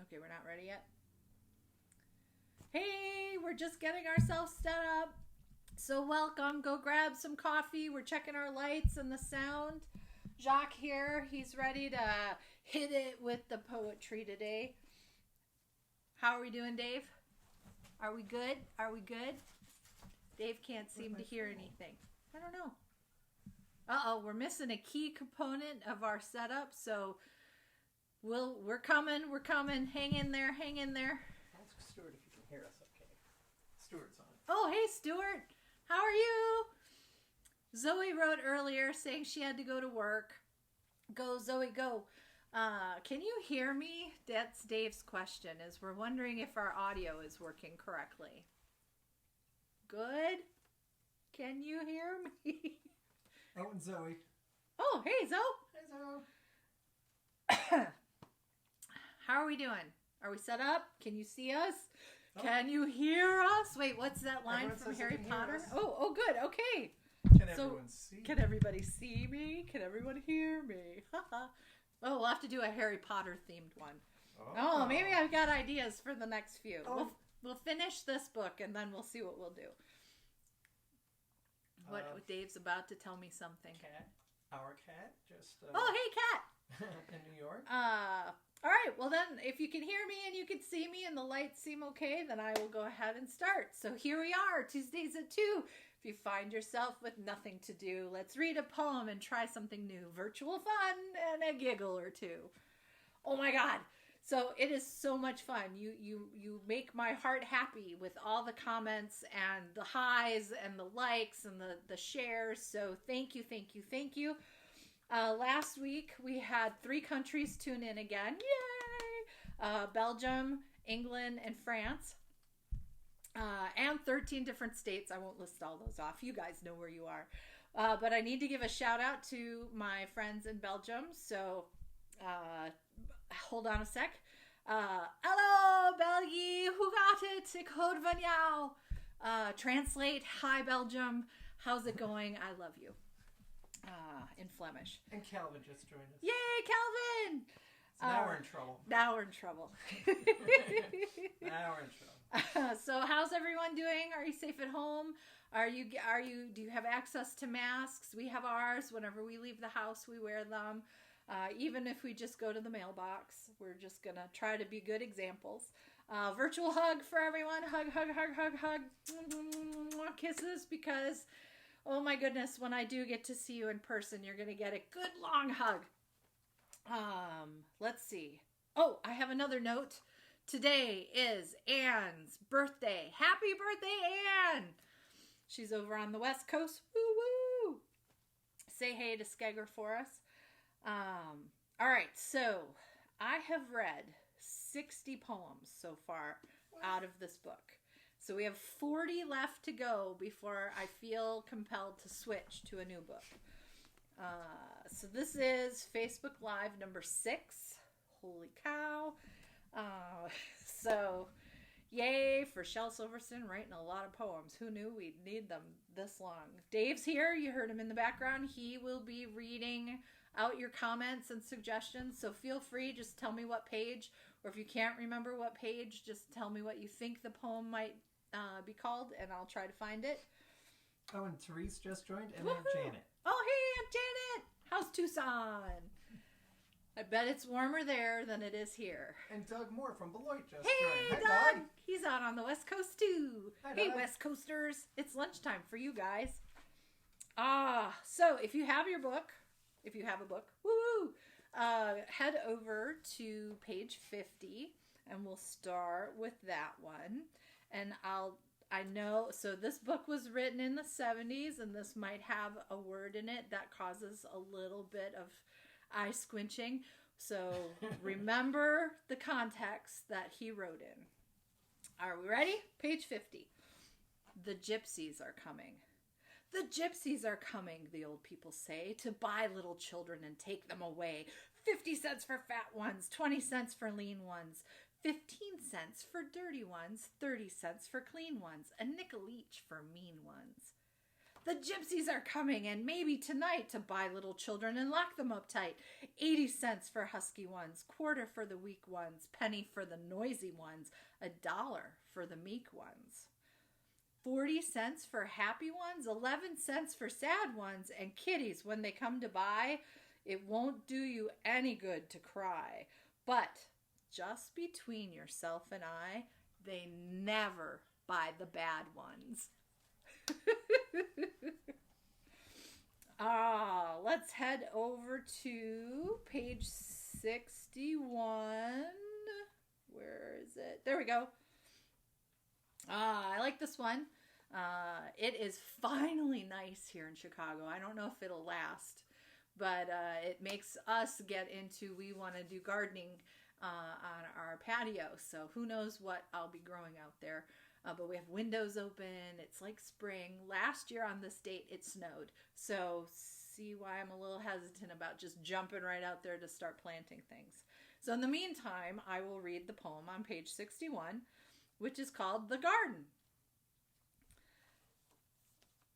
Okay, we're not ready yet. Hey, we're just getting ourselves set up. So welcome. Go grab some coffee. We're checking our lights and the sound. Jacques here. He's ready to hit it with the poetry today. How are we doing, Dave? Are we good? Are we good? Dave can't seem to hear anything. I don't know. Uh-oh, we're missing a key component of our setup, so we're coming. Hang in there. Ask Stuart if you can hear us okay. Stuart's on. Oh, hey, Stuart. How are you? Zoe wrote earlier saying she had to go to work. Go, Zoe, go. Can you hear me? That's Dave's question, is we're wondering if our audio is working correctly. Good? Can you hear me? Oh, and Zoe. Oh, hey, Zoe. Hey, Zoe. How are we doing? Are we set up? Can you see us? Oh. Can you hear us? Wait, what's that line from Harry Potter? Oh, good. Okay. Can everyone see? Can everybody see me? Can everyone hear me? Oh, we'll have to do a Harry Potter themed one. Oh, maybe I've got ideas for the next few. Oh. We'll finish this book and then we'll see what we'll do. What Dave's about to tell me something. Our cat just... Oh, hey, cat! in New York. All right, well then, if you can hear me and you can see me and the lights seem okay, then I will go ahead and start. So here we are, Tuesdays at 2. If you find yourself with nothing to do, let's read a poem and try something new. Virtual fun and a giggle or two. Oh my God. So it is so much fun. You make my heart happy with all the comments and the highs and the likes and the shares. So thank you. Last week we had 3 countries tune in again. Yay! Belgium, England, and France. And 13 different states. I won't list all those off. You guys know where you are. But I need to give a shout out to my friends in Belgium. So hold on a sec. Hello, België. Hoe gaat het? Ik houd van jou. Translate. Hi, Belgium. How's it going? I love you. In Flemish. And Calvin just joined us. Yay, Calvin! So now we're in trouble. Now we're in trouble. So how's everyone doing? Are you safe at home? Do you have access to masks? We have ours. Whenever we leave the house, we wear them. Even if we just go to the mailbox, we're just going to try to be good examples. Virtual hug for everyone. Hug. Kisses, because, oh my goodness, when I do get to see you in person, you're going to get a good long hug. Let's see. Oh, I have another note. Today is Anne's birthday. Happy birthday, Anne! She's over on the West Coast. Woo woo! Say hey to Skegger for us. All right, so I have read 60 poems so far out of this book. So we have 40 left to go before I feel compelled to switch to a new book. So this is Facebook Live number 6. Holy cow. So yay for Shel Silverstone writing a lot of poems. Who knew we'd need them this long? Dave's here. You heard him in the background. He will be reading out your comments and suggestions. So feel free. Just tell me what page, or if you can't remember what page, just tell me what you think the poem might be called, and I'll try to find it. Oh, and Therese just joined, and Woo-hoo! Aunt Janet. Oh, hey, Aunt Janet. How's Tucson? I bet it's warmer there than it is here. And Doug Moore from Beloit just joined. Hey, Doug. He's out on the West Coast, too. Hi, hey, Doug. West Coasters. It's lunchtime for you guys. So if you have a book, woo, head over to page 50, and we'll start with that one. And I know, so this book was written in the 70s, and this might have a word in it that causes a little bit of eye squinching. So remember the context that he wrote in. Are we ready? Page 50. The gypsies are coming. The gypsies are coming, the old people say, to buy little children and take them away. 50 cents for fat ones, 20 cents for lean ones, 15 cents for dirty ones, 30 cents for clean ones, a nickel each for mean ones. The gypsies are coming, and maybe tonight to buy little children and lock them up tight. 80 cents for husky ones, quarter for the weak ones, penny for the noisy ones, $1 for the meek ones. 40 cents for happy ones, 11 cents for sad ones, and kitties, when they come to buy, it won't do you any good to cry. But just between yourself and I, they never buy the bad ones. Let's head over to page 61. Where is it? There we go. I like this one. It is finally nice here in Chicago. I don't know if it'll last, but it makes us get into, we want to do gardening on our patio. So who knows what I'll be growing out there. But we have windows open. It's like spring. Last year on this date, it snowed. So see why I'm a little hesitant about just jumping right out there to start planting things. So in the meantime, I will read the poem on page 61, which is called The Garden.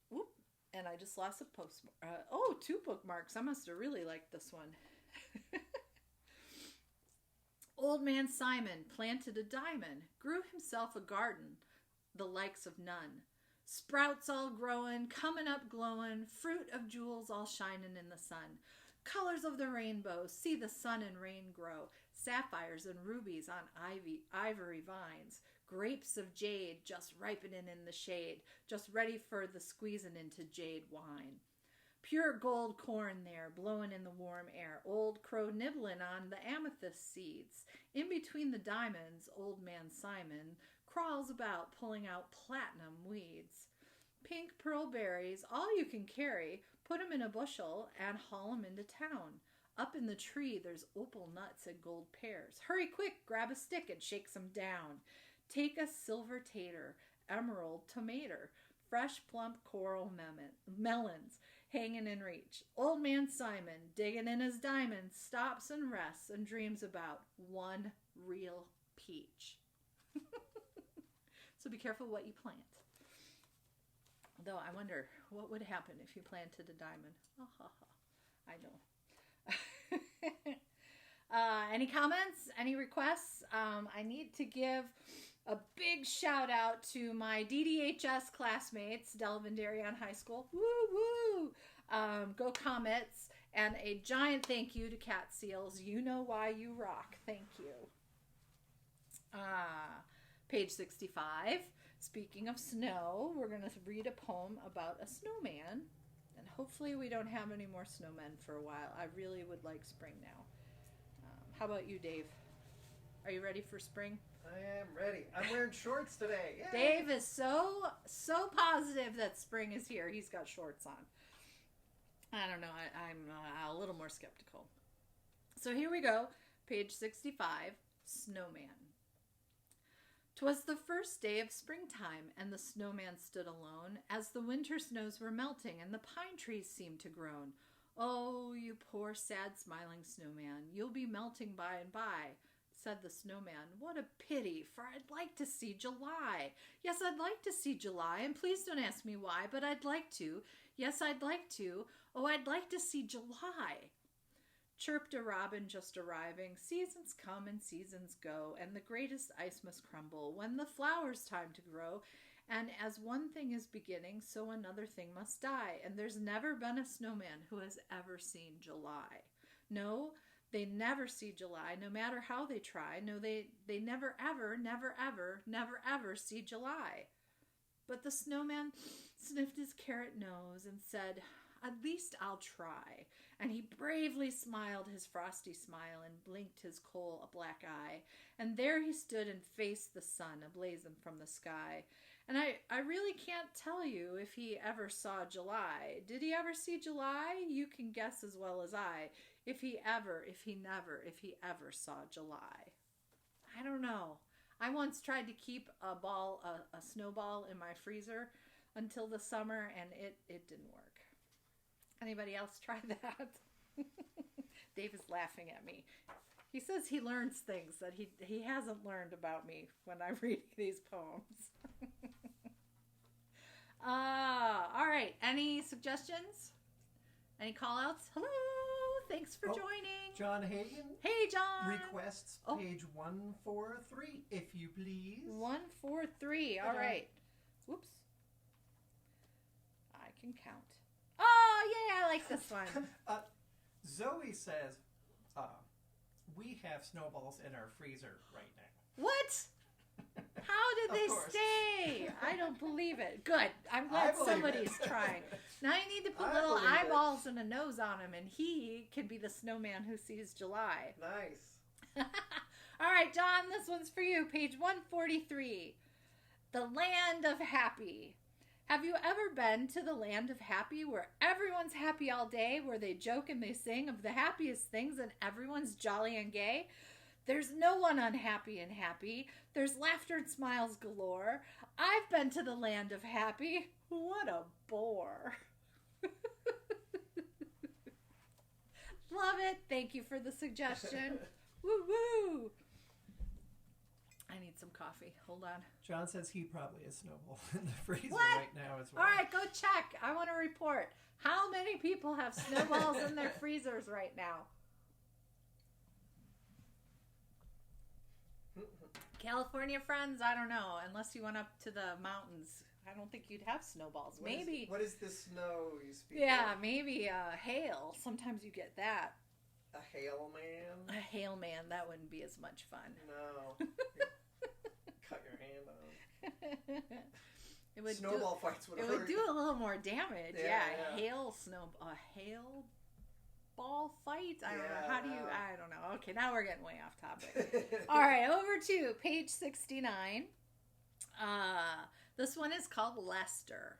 Whoop, and I just lost a two bookmarks. I must have really liked this one. Old man Simon planted a diamond, grew himself a garden, the likes of none. Sprouts all growing, coming up glowing, fruit of jewels all shining in the sun. Colors of the rainbow, see the sun and rain grow, sapphires and rubies on ivory vines, grapes of jade just ripening in the shade, just ready for the squeezing into jade wine. Pure gold corn there, blowing in the warm air, old crow nibbling on the amethyst seeds. In between the diamonds, old man Simon crawls about, pulling out platinum weeds. Pink pearl berries, all you can carry, put 'em in a bushel and haul 'em into town. Up in the tree, there's opal nuts and gold pears. Hurry quick, grab a stick and shake some down. Take a silver tater, emerald tomato, fresh plump coral melons hanging in reach. Old man Simon, digging in his diamonds, stops and rests and dreams about one real peach. So be careful what you plant. Though I wonder what would happen if you planted a diamond. I know. Any comments? Any requests? I need to give a big shout out to my DDHS classmates, Delavan Darien High School. Woo woo! Go Comets! And a giant thank you to Cat Seals. You know why you rock. Thank you. Page 65. Speaking of snow, we're going to read a poem about a snowman. And hopefully we don't have any more snowmen for a while. I really would like spring now. How about you, Dave? Are you ready for spring? I am ready. I'm wearing shorts today. Yay! Dave is so positive that spring is here. He's got shorts on. I don't know. I'm a little more skeptical. So here we go. Page 65, Snowman. 'Twas the first day of springtime, and the snowman stood alone, as the winter snows were melting, and the pine trees seemed to groan. Oh, you poor, sad, smiling snowman, you'll be melting by and by, said the snowman. What a pity, for I'd like to see July. Yes, I'd like to see July, and please don't ask me why, but I'd like to. Yes, I'd like to. Oh, I'd like to see July. Chirped a robin just arriving. Seasons come and seasons go, and the greatest ice must crumble when the flower's time to grow. And as one thing is beginning, so another thing must die. And there's never been a snowman who has ever seen July. No, they never see July, no matter how they try. No, they never ever, never ever, never ever see July. But the snowman sniffed his carrot nose and said, at least I'll try. And he bravely smiled his frosty smile and blinked his coal a black eye. And there he stood and faced the sun ablazing from the sky. And I really can't tell you if he ever saw July. Did he ever see July? You can guess as well as I. If he ever saw July. I don't know. I once tried to keep a snowball in my freezer until the summer, and it didn't work. Anybody else try that? Dave is laughing at me. He says he learns things that he hasn't learned about me when I read these poems. All right. Any suggestions? Any call outs? Hello. Thanks for joining. John Hagen. Hey, John. Requests page 143, if you please. 143. All right. Whoops. I can count. Oh, yeah, I like this one. Zoe says, we have snowballs in our freezer right now. What? How did they stay? I don't believe it. Good. I'm glad somebody's trying. Now I need to put little eyeballs and a nose on him, and he can be the snowman who sees July. Nice. All right, John, this one's for you. Page 143. The Land of Happy. Have you ever been to the Land of Happy where everyone's happy all day, where they joke and they sing of the happiest things and everyone's jolly and gay? There's no one unhappy and happy. There's laughter and smiles galore. I've been to the Land of Happy. What a bore. Love it. Thank you for the suggestion. Woo-woo. I need some coffee. Hold on. John says he probably has snowball in the freezer What? right now as well. All right, go check. I want to report. How many people have snowballs in their freezers right now? California friends, I don't know. Unless you went up to the mountains, I don't think you'd have snowballs. Maybe. What is the snow you speak Yeah, of? maybe hail. Sometimes you get that. A hail man? A hail man, that wouldn't be as much fun. No. Cut your hand off. It would Snowball fights would It hurt. would do a little more damage. Yeah. A hail ball fight. I don't know. How do you? I don't know. Okay, now we're getting way off topic. All right, over to page 69. This one is called Lester.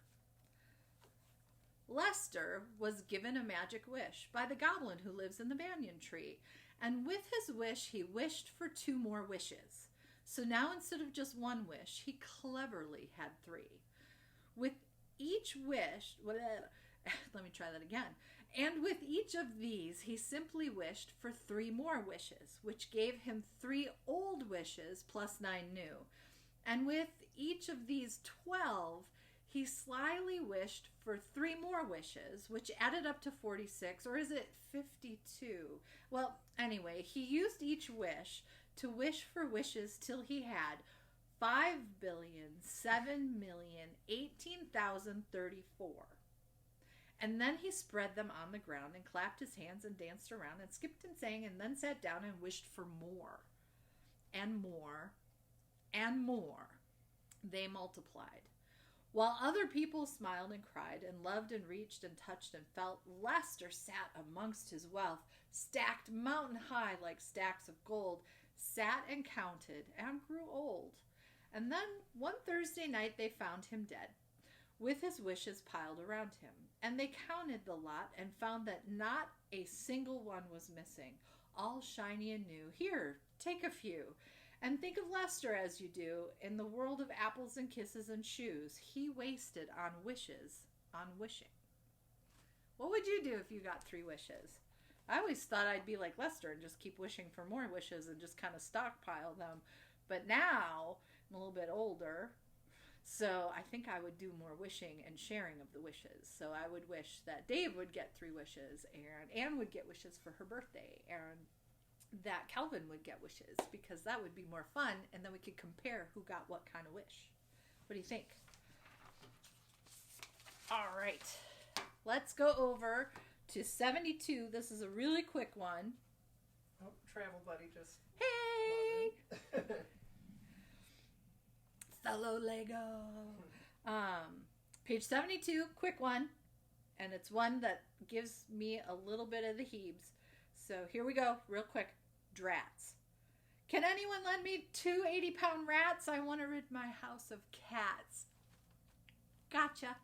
Lester was given a magic wish by the goblin who lives in the banyan tree, and with his wish, he wished for 2 more wishes. So now instead of just 1 wish, he cleverly had 3. With each wish, let me try that again. And with each of these, he simply wished for 3 more wishes, which gave him 3 old wishes plus 9 new. And with each of these 12, he slyly wished for 3 more wishes, which added up to 46, or is it 52? Well, anyway, he used each wish to wish for wishes till he had 5,007,018,034. And then he spread them on the ground and clapped his hands and danced around and skipped and sang and then sat down and wished for more and more and more. They multiplied. While other people smiled and cried and loved and reached and touched and felt, Lester sat amongst his wealth, stacked mountain high like stacks of gold, sat and counted and grew old. And then one Thursday night they found him dead, with his wishes piled around him. And they counted the lot and found that not a single one was missing, all shiny and new. Here, take a few. And think of Lester as you do. In the world of apples and kisses and shoes, he wasted on wishes, on wishing. What would you do if you got 3 wishes? I always thought I'd be like Lester and just keep wishing for more wishes and just kind of stockpile them. But now, I'm a little bit older, so I think I would do more wishing and sharing of the wishes. So I would wish that Dave would get 3 wishes, and Anne would get wishes for her birthday, and that Calvin would get wishes, because that would be more fun, and then we could compare who got what kind of wish. What do you think? All right. Let's go over to 72. This is a really quick one. Oh, travel buddy just... Hey! Fellow Lego. Page 72, quick one. And it's one that gives me a little bit of the heebs. So here we go, real quick. Drats. Can anyone lend me 2 80-pound rats? I want to rid my house of cats. Gotcha.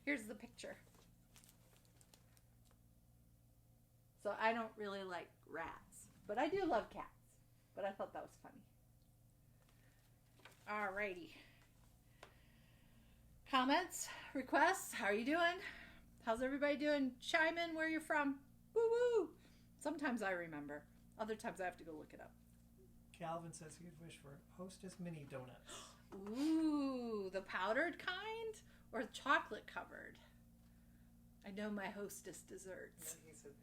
Here's the picture. So I don't really like rats, but I do love cats. But I thought that was funny. Alrighty. Comments, requests, how are you doing? How's everybody doing? Chime in where you're from. Woo woo. Sometimes I remember. Other times I have to go look it up. Calvin says he'd wish for Hostess mini donuts. Ooh, the powdered kind or chocolate covered? I know my hostess desserts. And he said,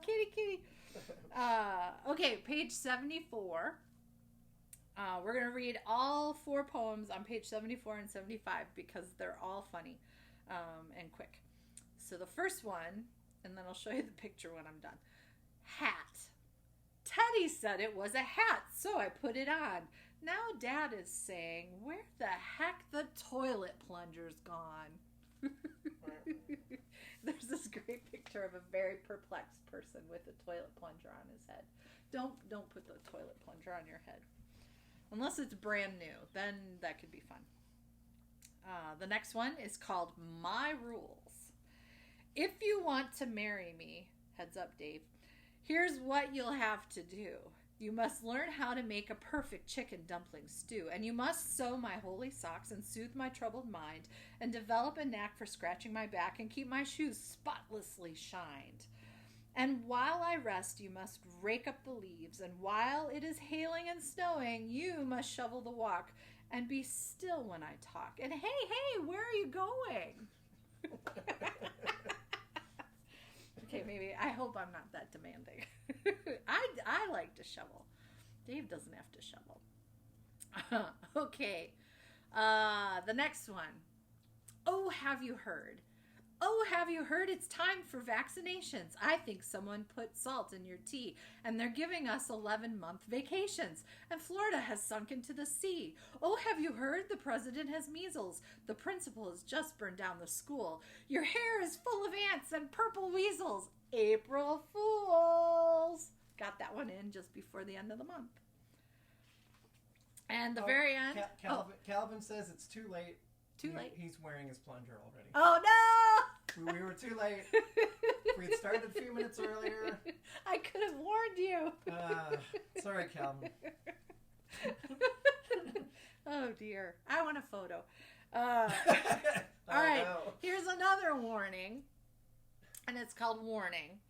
Kitty, kitty. Okay, page 74. We're going to read all 4 poems on page 74 and 75 because they're all funny and quick. So the first one, and then I'll show you the picture when I'm done. Hat. Teddy said it was a hat, so I put it on. Now Dad is saying, where the heck the toilet plunger's gone? There's this great picture of a very perplexed person with a toilet plunger on his head. Don't put the toilet plunger on your head. Unless it's brand new, then that could be fun. The next one is called My Rules. If you want to marry me, heads up Dave, here's what you'll have to do. You must learn how to make a perfect chicken dumpling stew, and you must sew my holy socks and soothe my troubled mind, and develop a knack for scratching my back and keep my shoes spotlessly shined. And while I rest, you must rake up the leaves, and while it is hailing and snowing, you must shovel the walk, and be still when I talk. And hey, where are you going? Okay, maybe, I hope I'm not that demanding. I like to shovel. Dave doesn't have to shovel. Okay, the next one. Oh, have you heard? Oh, have you heard? It's time for vaccinations. I think someone put salt in your tea, and they're giving us 11-month vacations, and Florida has sunk into the sea. Oh, have you heard? The president has measles. The principal has just burned down the school. Your hair is full of ants and purple weasels. April Fools. Got that one in just before the end of the month. And the very end. Calvin says it's too late. Too late. He's wearing his plunger already. Oh, no! We were too late. We had started a few minutes earlier. I could have warned you. Sorry, Calvin. Oh, dear. I want a photo. All right. No. Here's another warning, and it's called Warning.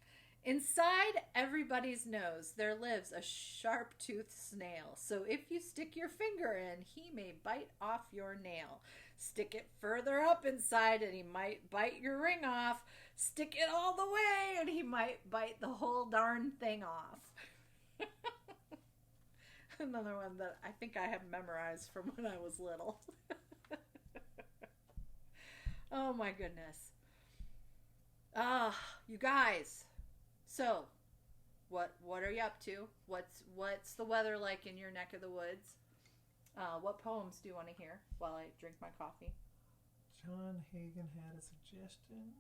Inside everybody's nose there lives a sharp-toothed snail. So if you stick your finger in, he may bite off your nail. Stick it further up inside and he might bite your ring off. Stick it all the way and he might bite the whole darn thing off. Another one that I think I have memorized from when I was little. Oh my goodness. You guys. So, what are you up to? What's the weather like in your neck of the woods? What poems do you want to hear while I drink my coffee? John Hagen had a suggestion.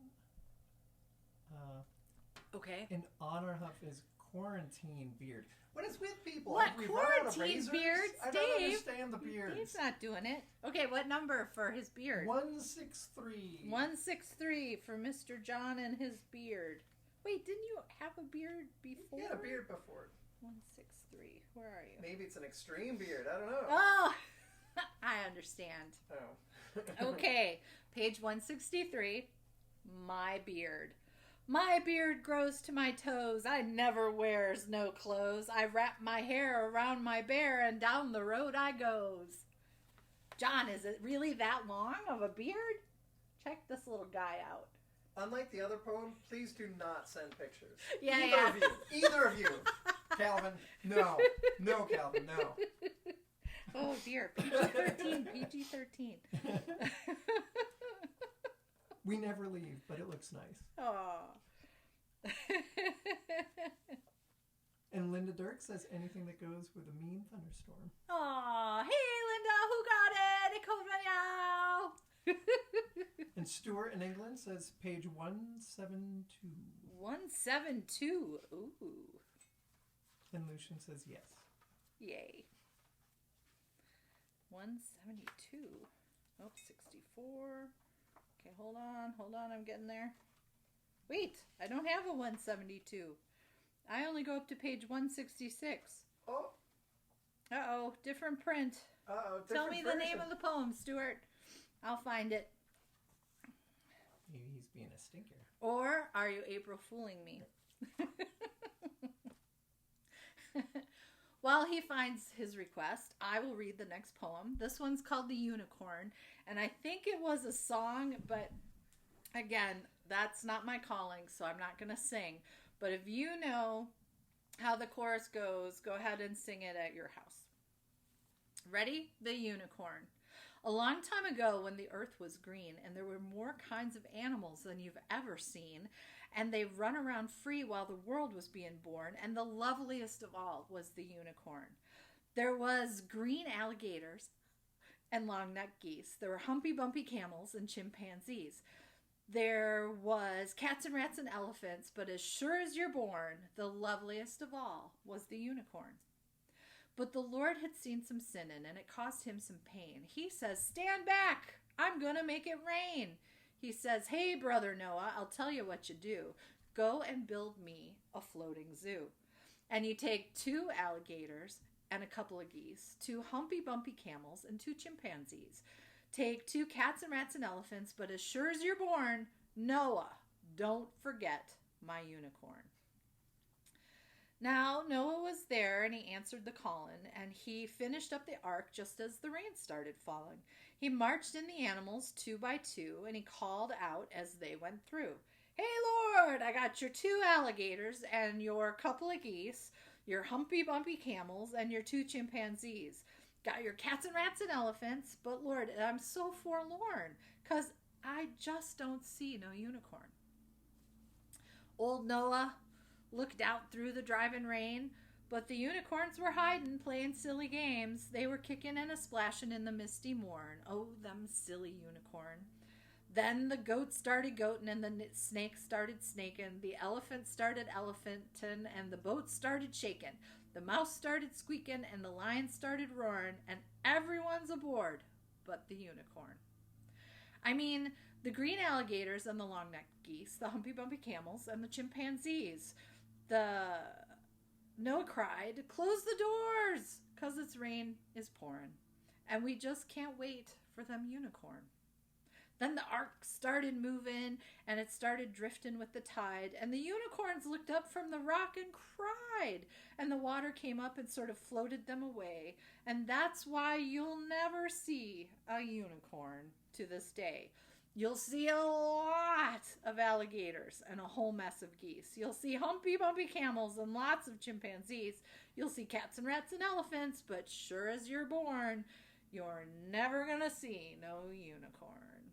Okay. In honor of his quarantine beard. What is with people? What Have we run out of quarantine razors? beards, I Dave? don't understand the beards. Dave's not doing it. Okay, what number for his beard? 163. 163 for Mr. John and his beard. Wait, didn't you have a beard before? He had a beard before. 163. Where are you? Maybe it's an extreme beard. I don't know. Oh, I understand. Oh. Okay, page 163. My beard. My beard grows to my toes. I never wears no clothes. I wrap my hair around my bear and down the road I goes. John, is it really that long of a beard? Check this little guy out. Unlike the other poem, please do not send pictures. Yeah, Either of you. Calvin, no. No, Calvin, no. Oh, dear. PG-13. PG-13. We never leave, but it looks nice. Aw. And Linda Dirk says anything that goes with a mean thunderstorm. Aw. Hey, Linda. Who got it? It comes meow. And Stuart in England says page 172. 172. Ooh. And Lucian says yes. Yay. 172. Oh, 64. Okay, hold on. I'm getting there. Wait, I don't have a 172. I only go up to page 166. Oh. Uh-oh, different print. Tell me the name of the poem, Stuart. I'll find it. Maybe he's being a stinker. Or are you April fooling me? while he finds his request, I will read the next poem. This one's called The Unicorn, and I think it was a song, but again, that's not my calling, so I'm not going to sing. But if you know how the chorus goes, go ahead and sing it at your house. Ready? The Unicorn. A long time ago, when the earth was green and there were more kinds of animals than you've ever seen, and they run around free while the world was being born, and the loveliest of all was the unicorn. There was green alligators and long-necked geese. There were humpy-bumpy camels and chimpanzees. There was cats and rats and elephants, but as sure as you're born, the loveliest of all was the unicorn. But the Lord had seen some sin in, and it caused him some pain. He says, "Stand back! I'm going to make it rain." He says, "Hey, brother Noah, I'll tell you what you do. Go and build me a floating zoo." And you take 2 alligators and a couple of geese, 2 humpy-bumpy camels, and 2 chimpanzees. Take 2 cats and rats and elephants, but as sure as you're born, Noah, don't forget my unicorn. Now Noah was there, and he answered the callin', and he finished up the ark just as the rain started falling. He marched in the animals 2 by 2, and he called out as they went through, "Hey, Lord, I got your 2 alligators and your couple of geese, your humpy-bumpy camels, and your 2 chimpanzees. Got your cats and rats and elephants, but Lord, I'm so forlorn, 'cause I just don't see no unicorn." Old Noah looked out through the driving rain, but the unicorns were hiding, playing silly games. They were kicking and a-splashing in the misty morn. Oh, them silly unicorn. Then the goat started goatin', and the snake started snaking. The elephant started elephantin', and the boat started shaking. The mouse started squeaking, and the lion started roaring, and everyone's aboard but the unicorn. I mean, the green alligators and the long-necked geese, the humpy-bumpy camels, and the chimpanzees. Noah cried, "Close the doors, 'cause its rain is pouring, and we just can't wait for them unicorn." Then the ark started moving, and it started drifting with the tide, and the unicorns looked up from the rock and cried, and the water came up and sort of floated them away, and that's why you'll never see a unicorn to this day. You'll see a lot of alligators and a whole mess of geese. You'll see humpy-bumpy camels and lots of chimpanzees. You'll see cats and rats and elephants, but sure as you're born, you're never gonna see no unicorn.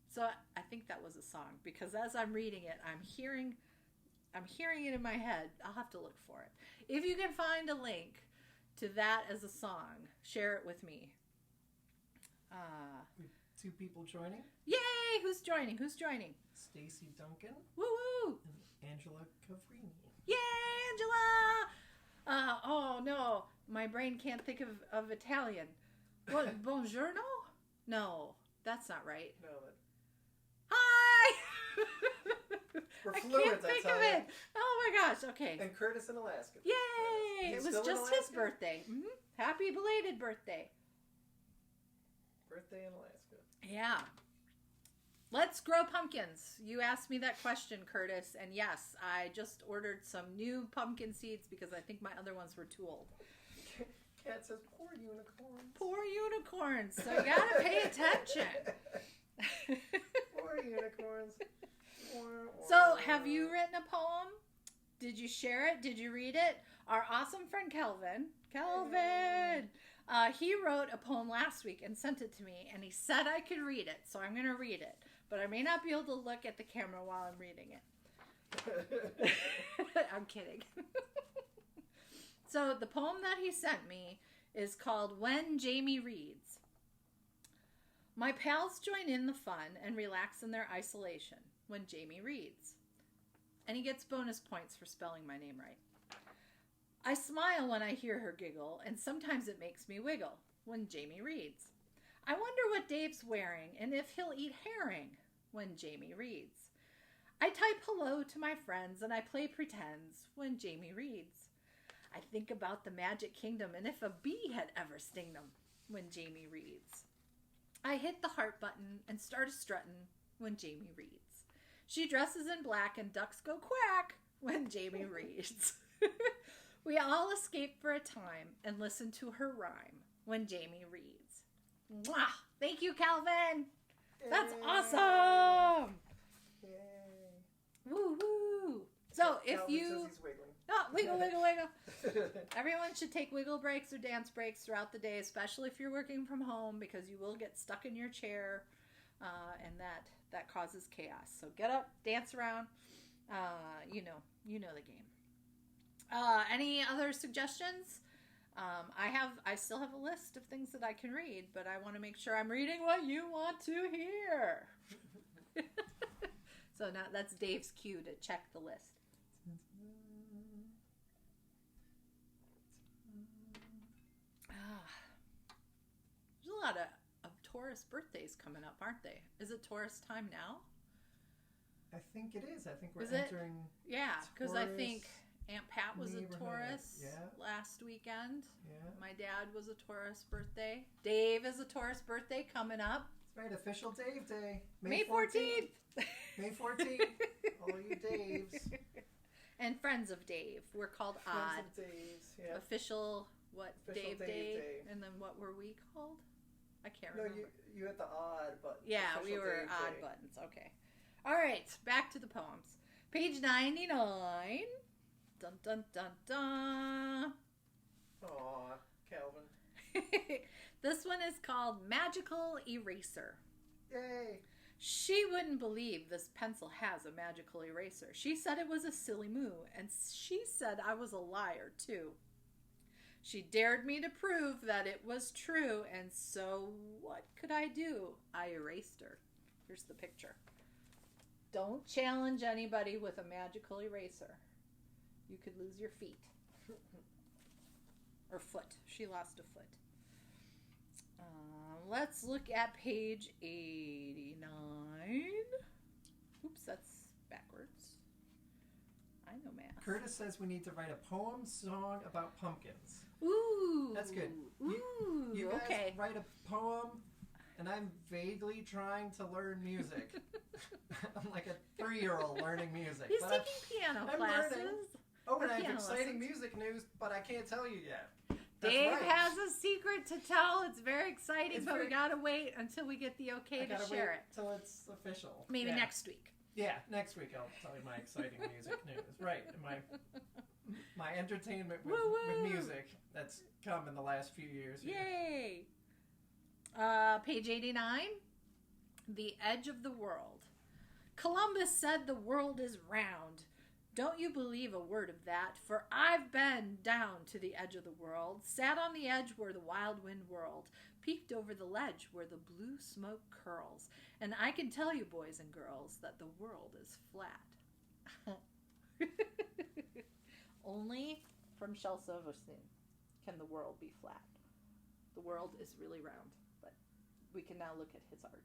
So I think that was a song, because as I'm reading it, I'm hearing it in my head. I'll have to look for it. If you can find a link to that as a song, share it with me. 2 people joining. Yay! Who's joining? Stacy Duncan. Woo-woo! And Angela Cavrini. Yay, Angela! Oh, no. My brain can't think of Italian. What, buongiorno? No, that's not right. No, but Hi! we're I fluent, can't think of it. Oh, my gosh. Okay. And Curtis in Alaska. Yay! He's It was still in just his Alaska? birthday. Happy belated birthday. Birthday in Alaska. Yeah. Let's grow pumpkins. You asked me that question, Curtis, and yes, I just ordered some new pumpkin seeds because I think my other ones were too old. Cat says, "Poor unicorns." Poor unicorns. So you gotta pay attention. Poor unicorns. So, have you written a poem? Did you share it? Did you read it? Our awesome friend Kelvin, he wrote a poem last week and sent it to me, and he said I could read it, so I'm going to read it. But I may not be able to look at the camera while I'm reading it. I'm kidding. So the poem that he sent me is called When Jamie Reads. My pals join in the fun and relax in their isolation when Jamie reads. And he gets bonus points for spelling my name right. I smile when I hear her giggle, and sometimes it makes me wiggle when Jamie reads. I wonder what Dave's wearing and if he'll eat herring when Jamie reads. I type hello to my friends and I play pretends when Jamie reads. I think about the magic kingdom and if a bee had ever sting them when Jamie reads. I hit the heart button and start a-struttin' when Jamie reads. She dresses in black and ducks go quack when Jamie reads. We all escape for a time and listen to her rhyme when Jamie reads. Mwah! Thank you, Calvin! That's awesome! Yay. Woo woo! So if Calvin you... says he's wiggling. Oh, wiggle, wiggle, wiggle. Everyone should take wiggle breaks or dance breaks throughout the day, especially if you're working from home, because you will get stuck in your chair, and that causes chaos. So get up, dance around. You know the game. Any other suggestions? I still have a list of things that I can read, but I want to make sure I'm reading what you want to hear. So now that's Dave's cue to check the list. There's a lot of Taurus birthdays coming up, aren't they? Is it Taurus time now? I think it is. I think we're Is it? entering. Yeah, because I Taurus think Aunt Pat was a neighborhood. Taurus Yeah. last weekend. Yeah. My dad was a Taurus birthday. Dave is a Taurus birthday coming up. That's right. Official Dave Day. May 14th. May 14th. All you Daves. And Friends of Dave. We're called Friends Odd. of Daves. Yeah. Official, Official Dave Day. And then what were we called? I can't No, remember. you had the odd button. Yeah, we Official were Dave odd Day. buttons. Okay. All right, back to the poems. Page 99. Dun, dun, dun, dun. Aw, Calvin. This one is called Magical Eraser. Yay. She wouldn't believe this pencil has a magical eraser. She said it was a silly moo, and she said I was a liar, too. She dared me to prove that it was true, and so what could I do? I erased her. Here's the picture. Don't challenge anybody with a magical eraser. You could lose your feet. Or foot. She lost a foot. Let's look at page 89. Oops, that's backwards. I know math. Curtis says we need to write a poem song about pumpkins. Ooh. That's good. Ooh, You guys okay. write a poem, and I'm vaguely trying to learn music. I'm like a 3-year-old learning music. He's but taking piano I'm classes. learning. Oh, and I have piano exciting lessons. music news, but I can't tell you yet. That's Dave right. has a secret to tell. It's very exciting, It's but very- we gotta wait until we get the okay I to gotta share wait it. till it's official. Maybe Yeah. next week. Yeah, next week I'll tell you my exciting music news. Right, and my entertainment with Woo-woo. music that's come in the last few years. Here. Yay! Page 89. The Edge of the World. Columbus said the world is round. Don't you believe a word of that, for I've been down to the edge of the world, sat on the edge where the wild wind whirled, peeked over the ledge where the blue smoke curls, and I can tell you, boys and girls, that the world is flat. Only from Shel Silverstein can the world be flat. The world is really round, but we can now look at his art.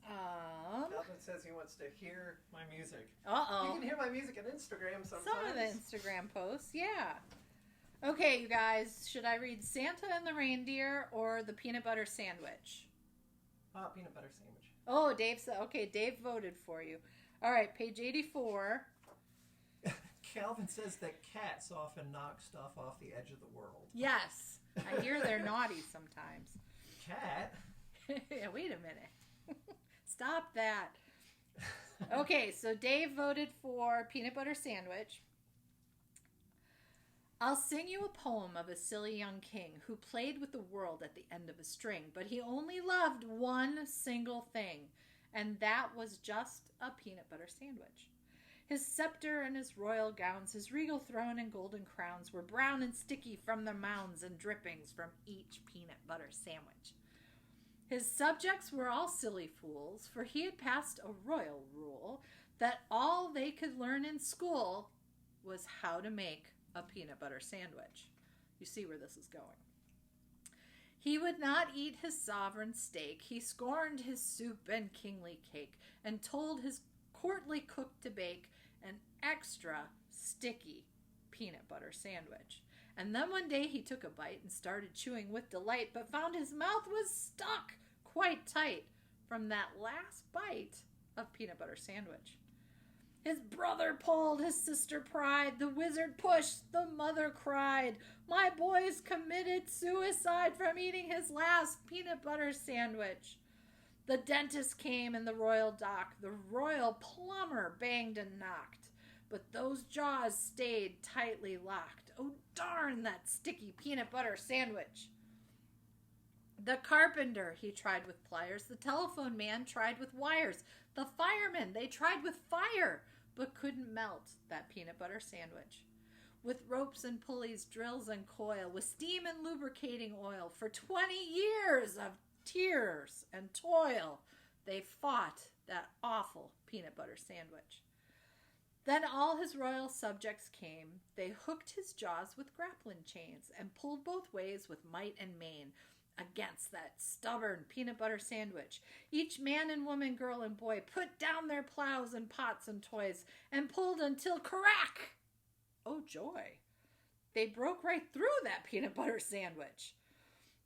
Calvin says he wants to hear my music. Uh-oh. You can hear my music on Instagram sometimes. Some of the Instagram posts, yeah. Okay, you guys, should I read Santa and the Reindeer or the peanut butter sandwich? Peanut butter sandwich. Oh, Dave said, okay, Dave voted for you. All right, page 84. Calvin says that cats often knock stuff off the edge of the world. Yes, I hear they're naughty sometimes. Cat? Yeah, wait a minute. Stop that. Okay, so Dave voted for peanut butter sandwich. I'll sing you a poem of a silly young king who played with the world at the end of a string, but he only loved one single thing, and that was just a peanut butter sandwich. His scepter and his royal gowns, his regal throne and golden crowns were brown and sticky from the mounds and drippings from each peanut butter sandwich. His subjects were all silly fools, for he had passed a royal rule that all they could learn in school was how to make a peanut butter sandwich. You see where this is going. He would not eat his sovereign steak. He scorned his soup and kingly cake, and told his courtly cook to bake an extra sticky peanut butter sandwich. And then one day he took a bite and started chewing with delight, but found his mouth was stuck quite tight from that last bite of peanut butter sandwich. His brother pulled, his sister pried, the wizard pushed, the mother cried. My boy's committed suicide from eating his last peanut butter sandwich. The dentist came in the royal dock. The royal plumber banged and knocked. But those jaws stayed tightly locked. Oh, darn that sticky peanut butter sandwich. The carpenter, he tried with pliers. The telephone man tried with wires. The firemen, they tried with fire, but couldn't melt that peanut butter sandwich. With ropes and pulleys, drills and coil, with steam and lubricating oil, for 20 years of tears and toil, they fought that awful peanut butter sandwich. Then all his royal subjects came. They hooked his jaws with grappling chains and pulled both ways with might and main against that stubborn peanut butter sandwich. Each man and woman, girl and boy put down their plows and pots and toys and pulled until crack! Oh, joy! They broke right through that peanut butter sandwich.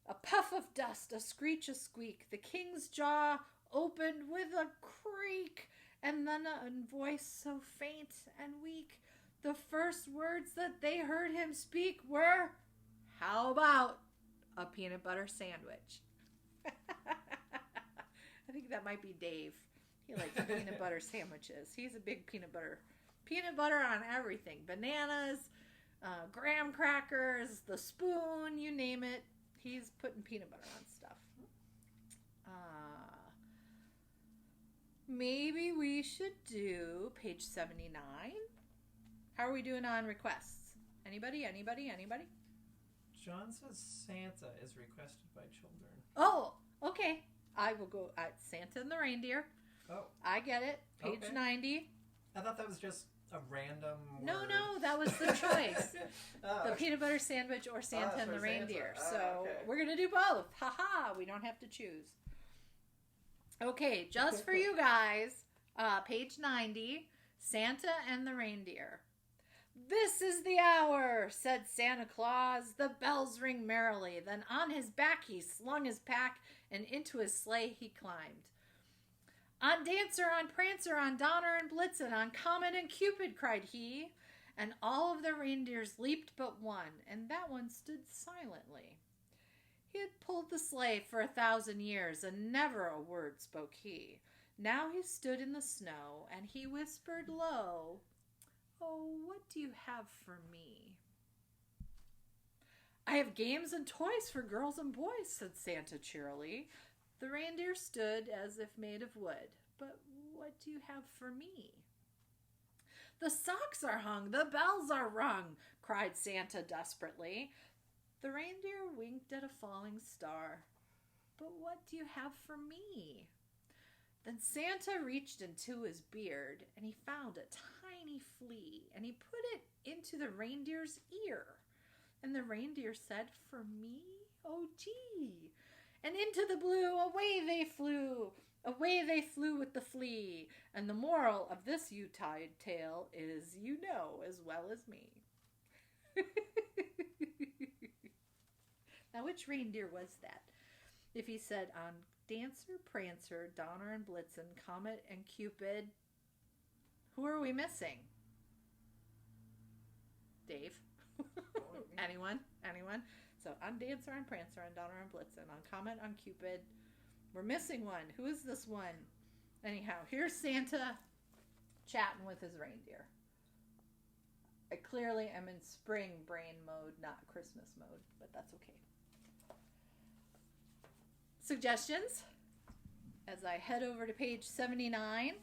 A puff of dust, a screech, a squeak. The king's jaw opened with a creak, and then a voice so faint and weak, the first words that they heard him speak were, "How about a peanut butter sandwich?" I think that might be Dave. He likes peanut butter sandwiches. He's a big peanut butter on everything. Bananas, graham crackers, the spoon, you name it. He's putting peanut butter on stuff. Maybe we should do page 79. How are we doing on requests? Anybody? John says Santa is requested by children. Oh, okay. I will go Santa and the Reindeer. Oh. I get it. Page Okay. 90. I thought that was just a random word. No, that was the choice. Oh, The okay. peanut butter sandwich or Santa and the for Reindeer. Santa. So Okay. we're going to do both. Ha-ha. We don't have to choose. Okay, just for you guys, page 90, Santa and the Reindeer. This is the hour, said Santa Claus. The bells ring merrily. Then on his back he slung his pack, and into his sleigh he climbed. On Dancer, on Prancer, on Donner and Blitzen, on Comet and Cupid, cried he. And all of the reindeers leaped but one, and that one stood silently. He had pulled the sleigh for 1,000 years, and never a word spoke he. Now he stood in the snow, and he whispered low, "Oh, what do you have for me?" "I have games and toys for girls and boys," said Santa cheerily. The reindeer stood as if made of wood. "But what do you have for me?" "The socks are hung, the bells are rung," cried Santa desperately. The reindeer winked at a falling star. "But what do you have for me?" Then Santa reached into his beard, and he found a tiny flea, and he put it into the reindeer's ear. And the reindeer said, "For me? Oh, gee!" And into the blue away they flew. Away they flew with the flea. And the moral of this Yuletide tale is, you know as well as me. Now, which reindeer was that? If he said on Dancer, Prancer, Donner and Blitzen, Comet and Cupid, who are we missing? Dave? Anyone? So on Dancer, on Prancer, on Donner and Blitzen, on Comet, on Cupid, we're missing one. Who is this one? Anyhow, here's Santa chatting with his reindeer. I clearly am in spring brain mode, not Christmas mode, but that's okay. Suggestions as I head over to page 79.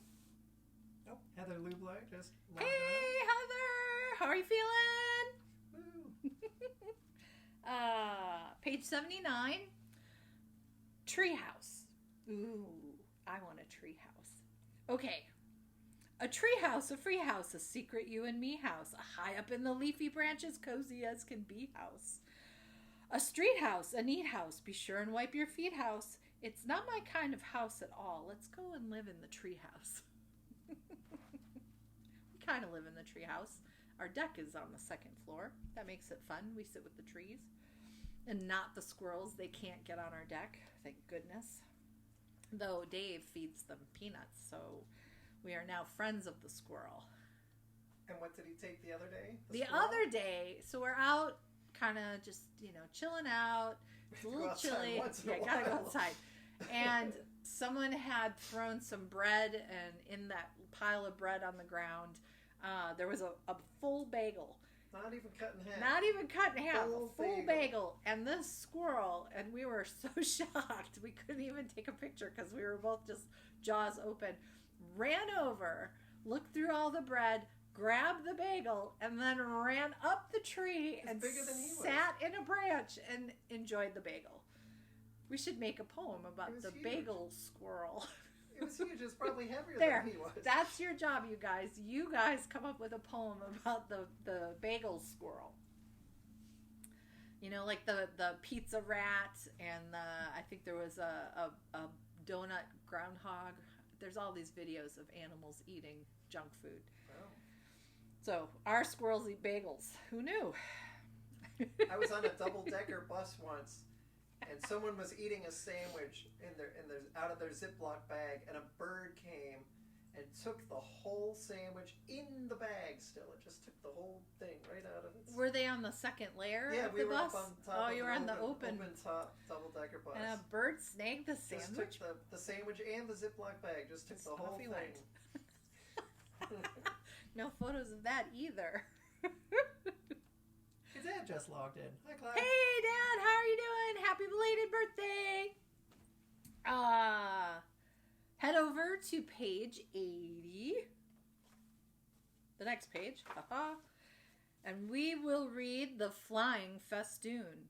Oh, Heather Lubler just logged Hey, Heather! How are you feeling? on. Woo. Page 79. Treehouse. Ooh, I want a treehouse. Okay. A treehouse, a free house, a secret you and me house, a high up in the leafy branches, cozy as can be house. A street house, a neat house, be sure and wipe your feet house. It's not my kind of house at all. Let's go and live in the treehouse. We kind of live in the treehouse. Our deck is on the second floor. That makes it fun. We sit with the trees. And not the squirrels. They can't get on our deck. Thank goodness. Though Dave feeds them peanuts, so We are now friends of the squirrel. And what did he take the other day? The other day, so we're out kind of just, chilling out. It's a little chilly. Yeah, gotta go outside. And someone had thrown some bread, and in that pile of bread on the ground, there was a full bagel. Not even cut in half. Not even cut in half. Full bagel. bagel. And this squirrel, and we were so shocked, we couldn't even take a picture because we were both just jaws open, ran over, looked through all the bread, grabbed the bagel, and then ran up the tree and sat in a branch and enjoyed the bagel. We should make a poem about the bagel squirrel. It was huge. It was probably heavier than he was. That's your job, you guys. You guys come up with a poem about the bagel squirrel. Like the pizza rat, and I think there was a donut groundhog. There's all these videos of animals eating junk food. Wow. So our squirrels eat bagels. Who knew? I was on a double-decker bus once, and someone was eating a sandwich out of their Ziploc bag, and a bird came and took the whole sandwich in the bag still. It just took the whole thing right out of it. Were they on the second layer of the bus? Yeah, we were up on top. Oh, you were on the open top double-decker bus. And a bird snagged the sandwich? Just took the sandwich and the Ziploc bag. Just took the whole thing. No photos of that either. Your dad just logged in. Hi, Clyde. Hey, Dad. How are you doing? Happy belated birthday. Head over to page 80. The next page. And we will read the Flying Festoon.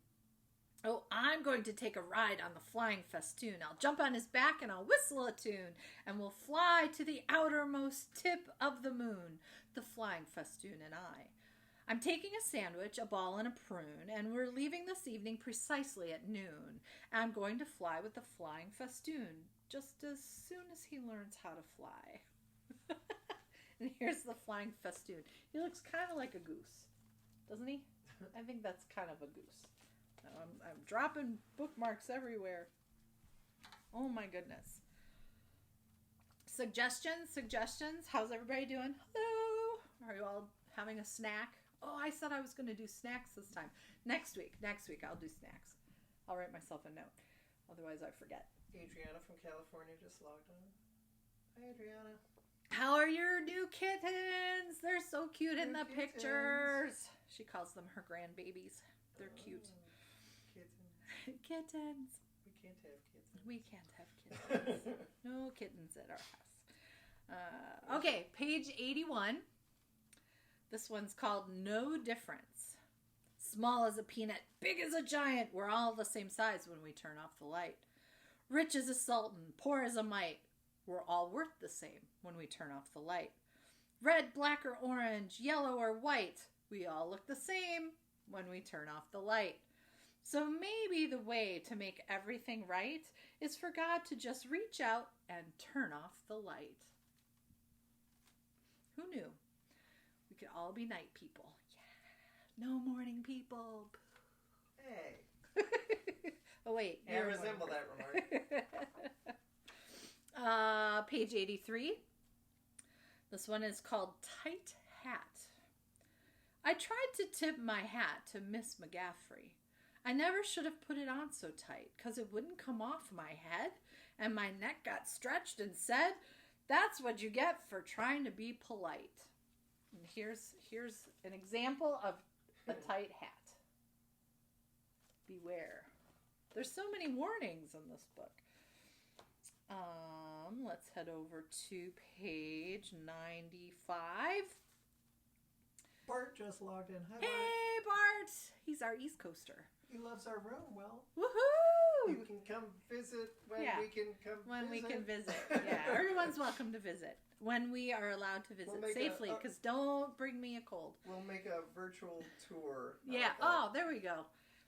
Oh, I'm going to take a ride on the Flying Festoon. I'll jump on his back and I'll whistle a tune. And we'll fly to the outermost tip of the moon. The Flying Festoon and I. I'm taking a sandwich, a ball, and a prune, and we're leaving this evening precisely at noon. I'm going to fly with the Flying Festoon, just as soon as he learns how to fly. And here's the Flying Festoon. He looks kind of like a goose, doesn't he? I think that's kind of a goose. I'm dropping bookmarks everywhere. Oh my goodness. Suggestions. How's everybody doing? Hello. Are you all having a snack? Oh, I said I was going to do snacks this time. Next week I'll do snacks. I'll write myself a note. Otherwise I forget. Adriana from California just logged on. Hi, Adriana. How are your new kittens? They're so cute in the pictures. She calls them her grandbabies. They're cute. Kittens. We can't have kittens. No kittens at our house. Okay, page 81. This one's called No Difference. Small as a peanut, big as a giant. We're all the same size when we turn off the light. Rich as a sultan, poor as a mite. We're all worth the same when we turn off the light. Red, black, or orange, yellow, or white. We all look the same when we turn off the light. So maybe the way to make everything right is for God to just reach out and turn off the light. Who knew? We could all be night people. Yeah. No morning people. Hey. Oh, wait. I resemble that remark. Page 83. This one is called Tight Hat. I tried to tip my hat to Miss McGaffrey. I never should have put it on so tight, 'cause it wouldn't come off my head, and my neck got stretched and said, that's what you get for trying to be polite. And here's an example of a tight hat. Beware. There's so many warnings in this book. Let's head over to page 95. Bart just logged in. Hi, Bart. Hey, Bart. He's our East Coaster. He loves our room. Well, woohoo! You can come visit when we can come when visit. we can visit. Yeah, everyone's welcome to visit when we are allowed to visit safely. Because don't bring me a cold. We'll make a virtual tour. Yeah. Oh, there we go.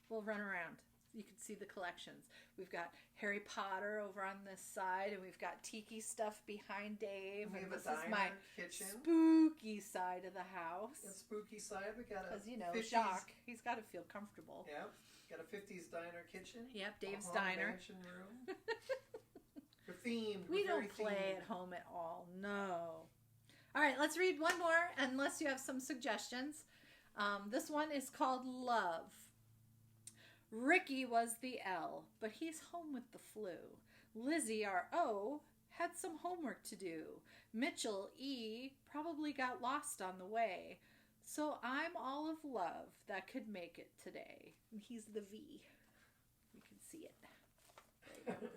We'll run around. You can see the collections. We've got Harry Potter over on this side, and we've got tiki stuff behind Dave. We and have this is my kitchen. Spooky side of the house. The spooky side. We got a 50s, Jacques. He's got to feel comfortable. Yep. Got a 50s diner kitchen. Yep, Dave's diner. Mansion room. We're themed. We don't play at home at all. No. let's read one more, unless you have some suggestions. This one is called Love. Ricky was the L, but he's home with the flu. Lizzie, our O, had some homework to do. Mitchell, E, probably got lost on the way. So I'm all of love that could make it today. And he's the V. You can see it. There you go.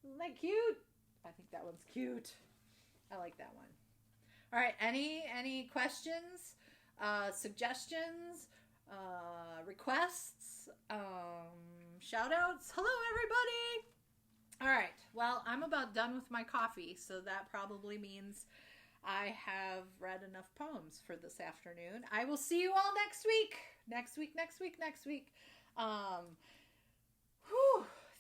Isn't that cute? I think that one's cute. I like that one. All right. Any questions, suggestions, requests, shout outs? Hello, everybody. All right. Well, I'm about done with my coffee, so that probably means I have read enough poems for this afternoon. I will see you all next week. Next week.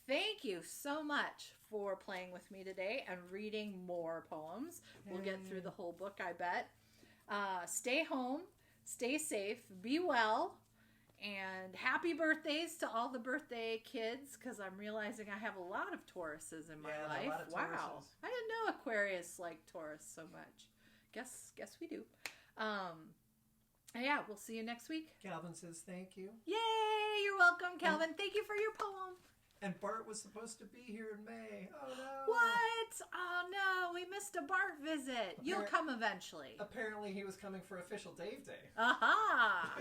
Thank you so much for playing with me today and reading more poems. We'll get through the whole book, I bet. Stay home, stay safe, be well, and happy birthdays to all the birthday kids, because I'm realizing I have a lot of Tauruses in my life. A lot of wow. Tauruses. I didn't know Aquarius liked Taurus so much. Guess we do. Yeah, we'll see you next week. Calvin says thank you. Yay! You're welcome, Calvin. Thank you for your poem. And Bart was supposed to be here in May. Oh no! What? Oh no, we missed a Bart visit. You'll come eventually. Apparently he was coming for official Dave Day. Aha!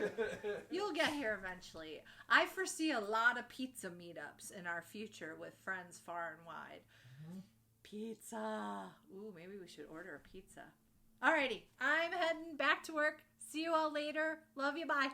You'll get here eventually. I foresee a lot of pizza meetups in our future with friends far and wide. Mm-hmm. Pizza. Ooh, maybe we should order a pizza. Alrighty, I'm heading back to work. See you all later. Love you. Bye.